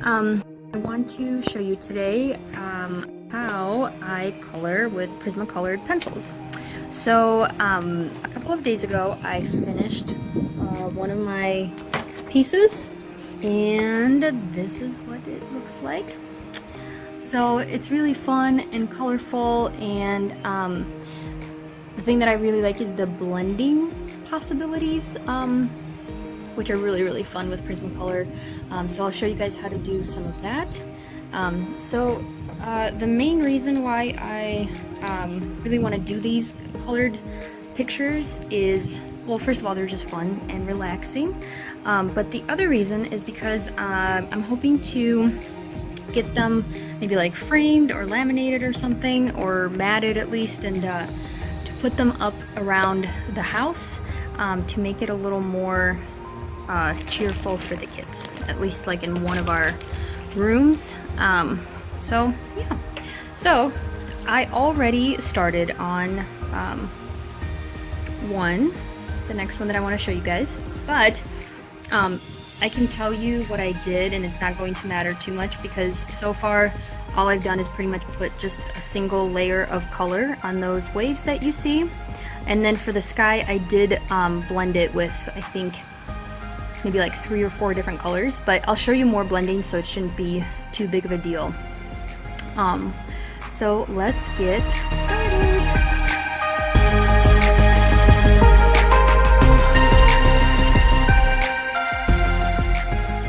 I want to show you today how I color with Prismacolored pencils. So a couple of days ago I finished one of my pieces, and this is what it looks like. So it's really fun and colorful, and the thing that I really like is the blending possibilities, which are really fun with Prismacolor. So I'll show you guys how to do some of that. The main reason why I really want to do these colored pictures is, well, first of all, they're just fun and relaxing. But the other reason is because I'm hoping to get them maybe like framed or laminated or something, or matted at least, and to put them up around the house to make it a little more cheerful for the kids, at least like in one of our rooms. So yeah, so I already started on the next one that I want to show you guys, but I can tell you what I did, and it's not going to matter too much because so far all I've done is pretty much put just a single layer of color on those waves that you see. And then for the sky, I did blend it with, I think, maybe like 3 or 4 different colors, but I'll show you more blending, so it shouldn't be too big of a deal. So let's get started.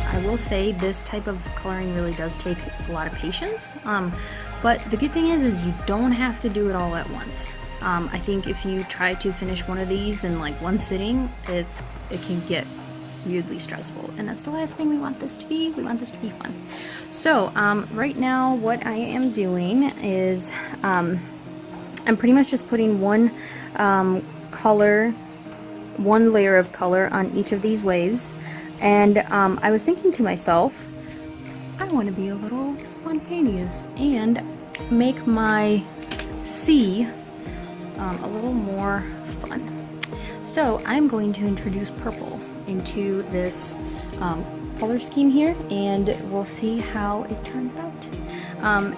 I will say this type of coloring really does take a lot of patience, but the good thing is you don't have to do it all at once. I think if you try to finish one of these in like one sitting, it can get weirdly stressful, and that's the last thing we want this to be. We want this to be fun. So right now what I am doing is I'm pretty much just putting one layer of color on each of these waves, and I was thinking to myself, I want to be a little spontaneous and make my sea a little more fun. So I'm going to introduce purple into this color scheme here, and we'll see how it turns out.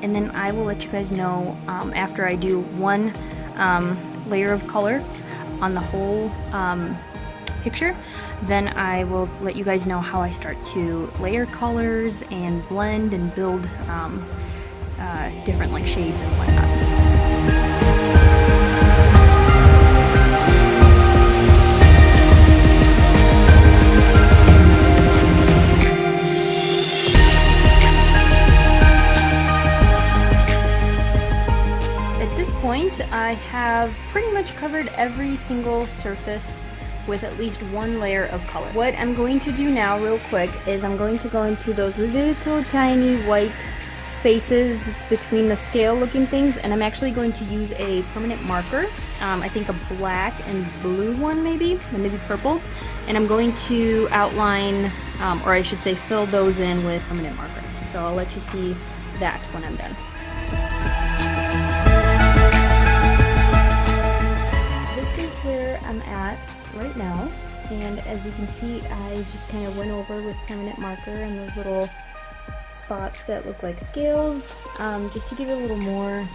And then I will let you guys know after I do one layer of color on the whole picture, then I will let you guys know how I start to layer colors and blend and build different like shades and whatnot. I have pretty much covered every single surface with at least one layer of color. What I'm going to do now real quick is I'm going to go into those little tiny white spaces between the scale looking things, and I'm actually going to use a permanent marker, I think a black and blue one maybe, and maybe purple, and I'm going to outline, or I should say fill those in with permanent marker. So I'll let you see that when I'm done. Where I'm at right now, and as you can see, I just kind of went over with permanent marker and those little spots that look like scales, just to give it a little more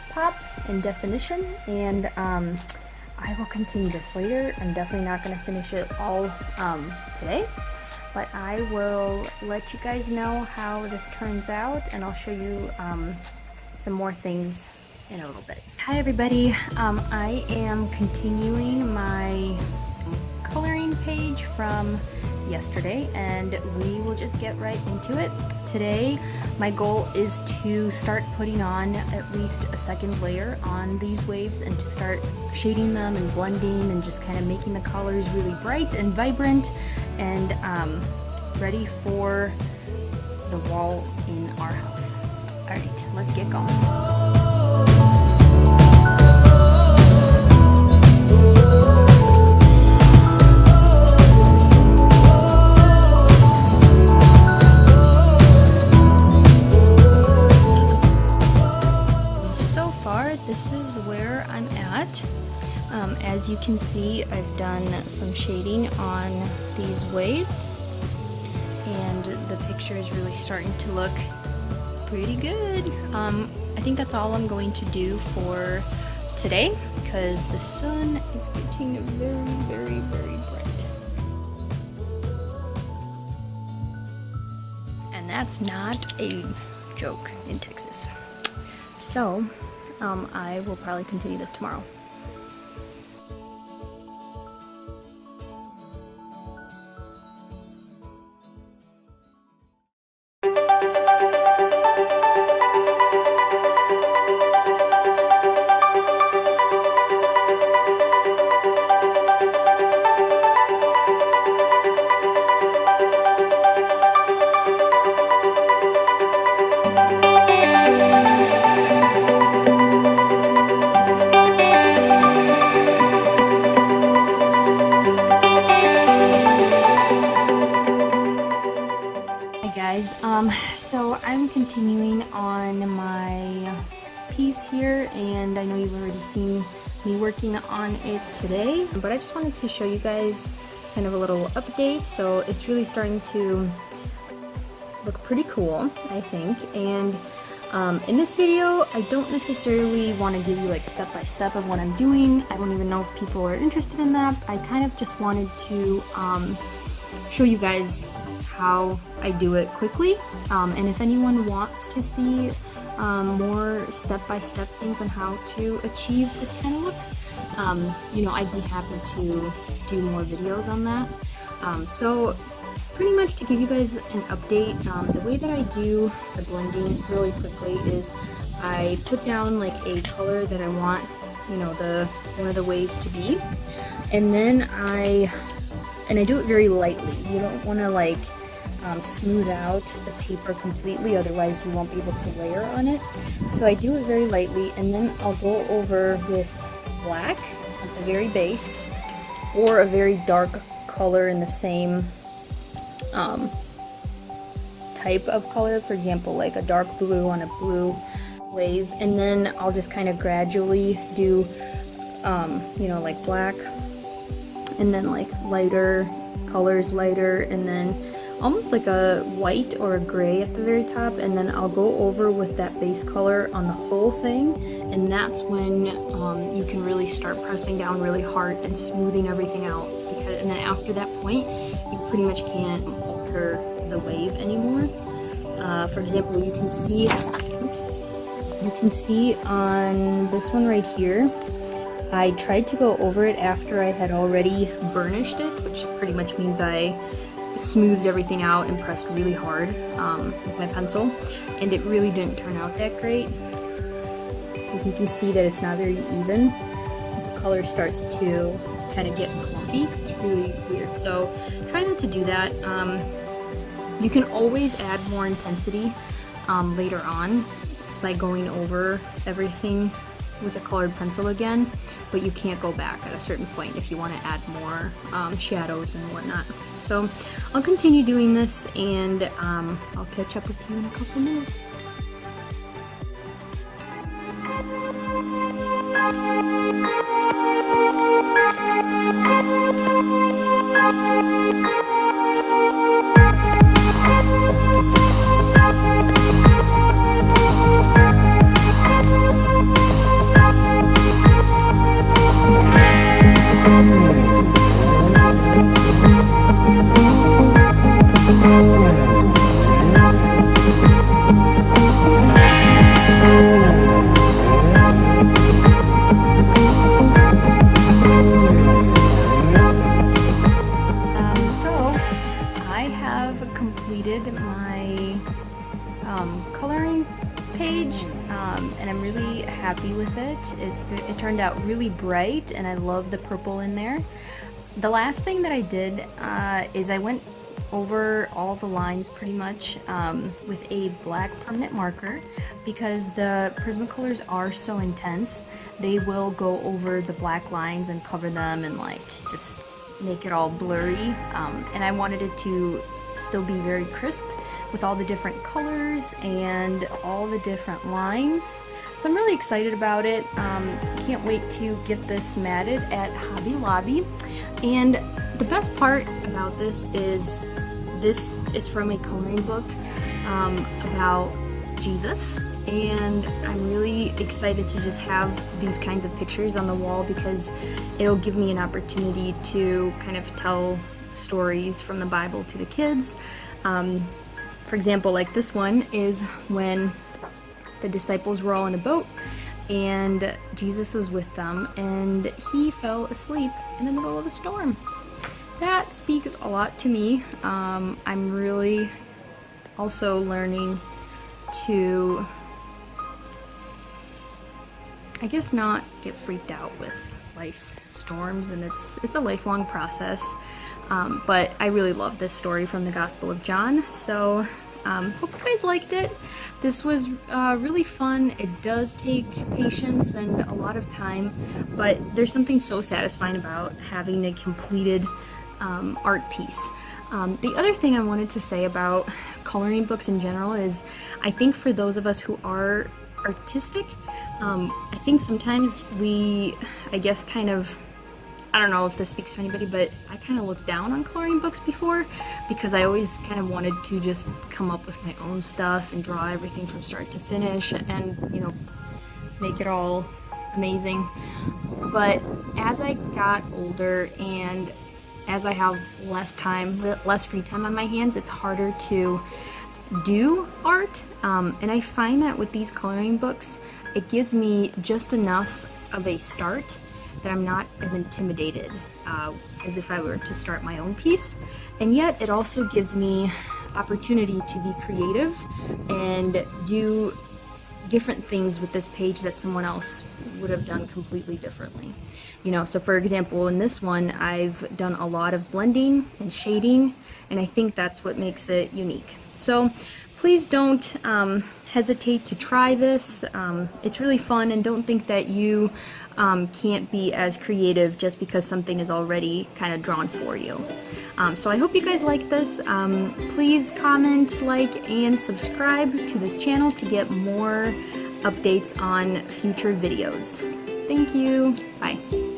pop and definition. And I will continue this later. I'm definitely not going to finish it all today, but I will let you guys know how this turns out, and I'll show you some more things in a little bit. Hi everybody, I am continuing my coloring page from yesterday, and we will just get right into it. Today my goal is to start putting on at least a second layer on these waves, and to start shading them and blending and just kind of making the colors really bright and vibrant and ready for the wall in our house. Alright, let's get going. This is where I'm at. As you can see, I've done some shading on these waves, and the picture is really starting to look pretty good. I think that's all I'm going to do for today because the sun is getting very, very, very bright. And that's not a joke in Texas. So, I will probably continue this tomorrow. So I'm continuing on my piece here, and I know you've already seen me working on it today, but I just wanted to show you guys kind of a little update. So it's really starting to look pretty cool, I think. And in this video, I don't necessarily want to give you like step by step of what I'm doing. I don't even know if people are interested in that. I kind of just wanted to show you guys how I do it quickly, and if anyone wants to see more step-by-step things on how to achieve this kind of look, you know, I'd be happy to do more videos on that. So pretty much to give you guys an update, the way that I do the blending really quickly is I put down like a color that I want, you know, one of the waves to be, and then I do it very lightly. You don't want to like smooth out the paper completely, otherwise you won't be able to layer on it. So I do it very lightly, and then I'll go over with black at the very base, or a very dark color in the same type of color, for example like a dark blue on a blue wave, and then I'll just kind of gradually do you know, like black, and then like lighter colors, lighter, and then almost like a white or a gray at the very top, and then I'll go over with that base color on the whole thing, and that's when you can really start pressing down really hard and smoothing everything out, and then after that point you pretty much can't alter the wave anymore. For example, you can see on this one right here, I tried to go over it after I had already burnished it, which pretty much means I smoothed everything out and pressed really hard with my pencil, and it really didn't turn out that great. You can see that it's not very even. The color starts to kind of get clumpy. It's really weird, so try not to do that. You can always add more intensity later on by going over everything with a colored pencil again, but you can't go back at a certain point if you want to add more shadows and whatnot. So I'll continue doing this, and I'll catch up with you in a couple minutes. Completed my coloring page, and I'm really happy with it. It turned out really bright, and I love the purple in there. The last thing that I did is I went over all the lines pretty much with a black permanent marker, because the Prismacolors are so intense. They will go over the black lines and cover them and like just make it all blurry, and I wanted it to still be very crisp with all the different colors and all the different lines. So I'm really excited about it. Can't wait to get this matted at Hobby Lobby. And the best part about this is this is from a coloring book about Jesus, and I'm really excited to just have these kinds of pictures on the wall because it'll give me an opportunity to kind of tell stories from the Bible to the kids. For example, like this one is when the disciples were all in a boat and Jesus was with them and he fell asleep in the middle of a storm. That speaks a lot to me. I'm really also learning to, I guess, not get freaked out with life's storms, and it's a lifelong process. But I really love this story from the Gospel of John, so hope you guys liked it. This was really fun. It does take patience and a lot of time, but there's something so satisfying about having a completed art piece. The other thing I wanted to say about coloring books in general is I think for those of us who are artistic, I think sometimes we, I guess, kind of, I don't know if this speaks to anybody, but I kind of looked down on coloring books before because I always kind of wanted to just come up with my own stuff and draw everything from start to finish and, you know, make it all amazing. But as I got older and as I have less time, less free time on my hands, it's harder to do art. And I find that with these coloring books, it gives me just enough of a start that I'm not as intimidated as if I were to start my own piece. And yet it also gives me opportunity to be creative and do different things with this page that someone else would have done completely differently. You know, so for example, in this one, I've done a lot of blending and shading, and I think that's what makes it unique. So please don't hesitate to try this. It's really fun, and don't think that you can't be as creative just because something is already kind of drawn for you. So I hope you guys like this. Please comment, like, and subscribe to this channel to get more updates on future videos. Thank you. Bye.